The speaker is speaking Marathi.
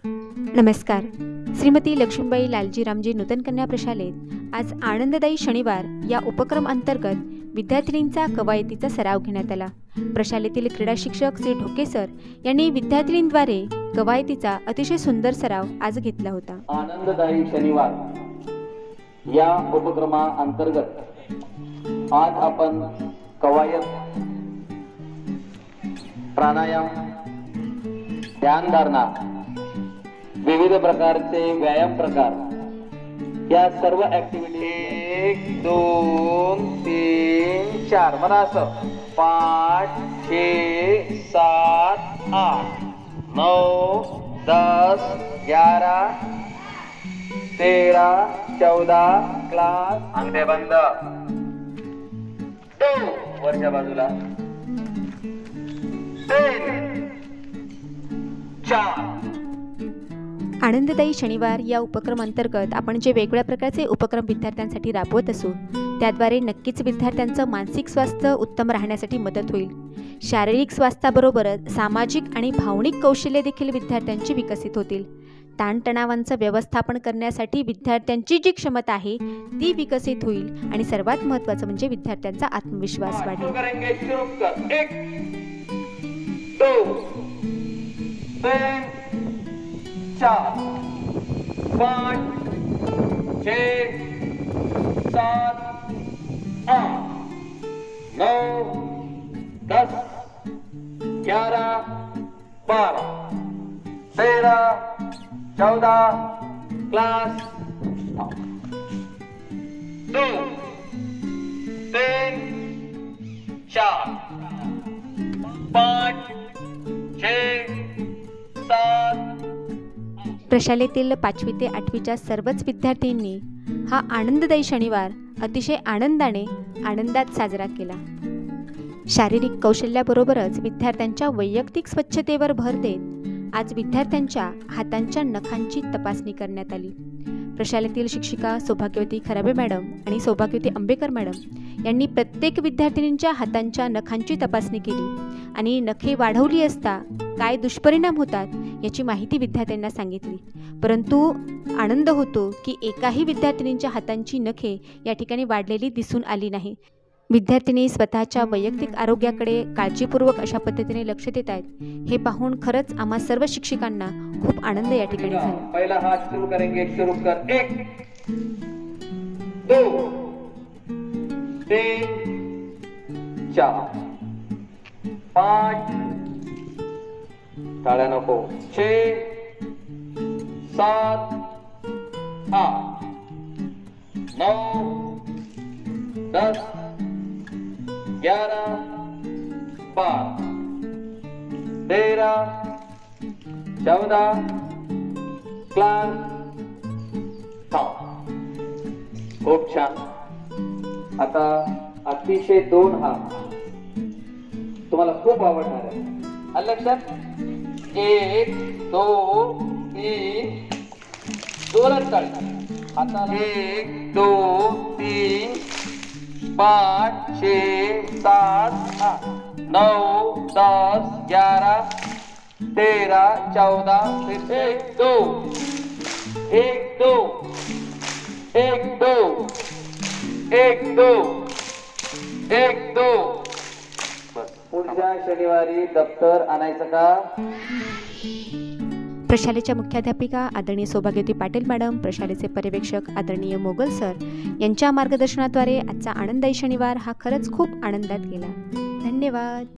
नमस्कार. श्रीमती लक्ष्मीबाई लालजी रामजी नूतन कन्या प्रशालेत आज आनंददायी शनिवार या उपक्रम अंतर्गत विद्यार्थिनींचा कवायतीचा सराव घेण्यात आला. प्रशालेतील क्रीडा शिक्षक श्री ढोके सर यांनी विद्यार्थिनींद्वारे कवायतीचा अतिशय सुंदर सराव आज घेतला होता. आनंददायी शनिवार या उपक्रमा अंतर्गत आज आपण कवायत, प्राणायाम, ध्यानधारणा, विविध प्रकारचे व्यायाम प्रकार या सर्व ऍक्टिव्हिटी 1 2 3 4 म्हणा असं 5 6 7 8 9 10 11 13 14 क्लास अंगठे बंद. वरच्या बाजूला 3 4. आनंददायी शनिवार या उपक्रम अंतर्गत आपण जे वेगवेगळ्या प्रकारचे उपक्रम विद्यार्थ्यांसाठी राबवत असू त्याद्वारे नक्कीच विद्यार्थ्यांचं मानसिक स्वास्थ्य उत्तम राहण्यासाठी मदत होईल. शारीरिक स्वास्थ्याबरोबरच सामाजिक आणि भावनिक कौशल्य देखील विद्यार्थ्यांची विकसित होतील. ताणतणावांचं व्यवस्थापन करण्यासाठी विद्यार्थ्यांची जी क्षमता आहे ती विकसित होईल आणि सर्वात महत्त्वाचं म्हणजे विद्यार्थ्यांचा आत्मविश्वास वाढेल. 4 5 6 7 8 9 10 11 12 13 14 क्लास 2 3 4 5 6 7. प्रशालेतील 5वी ते 8वीच्या सर्वच विद्यार्थ्यांनी हा आनंददायी शनिवार अतिशय आनंदात साजरा केला. शारीरिक कौशल्याबरोबरच विद्यार्थ्यांच्या वैयक्तिक स्वच्छतेवर भर देत आज विद्यार्थ्यांच्या हातांच्या नखांची तपासणी करण्यात आली. प्रशालेतील शिक्षिका सौभाग्यवती खराबे मॅडम आणि सौभाग्यवती आंबेकर मॅडम यांनी प्रत्येक विद्यार्थिनींच्या हातांच्या नखांची तपासणी केली आणि नखे वाढवली असता काय दुष्परिणाम होतात याची माहिती विद्यार्थ्यांना सांगितली. परंतु आनंद होतो की एकाही विद्यार्थिनींच्या हातांची नखे या ठिकाणी वाढलेली दिसून आली नाही. विद्यार्थिनी स्वतःच्या वैयक्तिक आरोग्याकडे काळजीपूर्वक अशा पद्धतीने लक्ष देत आहेत हे पाहून खरंच आम्हा सर्व शिक्षकांना खूप आनंद या ठिकाणी झाला. पहिला हात सुरू करेंगे. सुरू कर. 1 2 3 4 5 टाळ्या नको 6 7 8 9 10 11 12 13 14 क्लास. खूप छान. आता अतिशय 2 हा तुम्हाला खूप आवडणार आहे. आलं लक्षात? 1 2 3 जोरात टाळी. आता 1 2 3 5 6 7 8 9 10 11 13 14 फिर 1 2 1 2 1 2 1 2 1 2. पुढच्या शनिवारी दप्तर आणायचं का? प्रशालेच्या मुख्याध्यापिका आदरणीय सौभाग्यवती पाटील मॅडम, प्रशालेचे पर्यवेक्षक आदरणीय मोगल सर यांच्या मार्गदर्शनाद्वारे आजचा आनंददायी शनिवार हा खरंच खूप आनंदात गेला. धन्यवाद.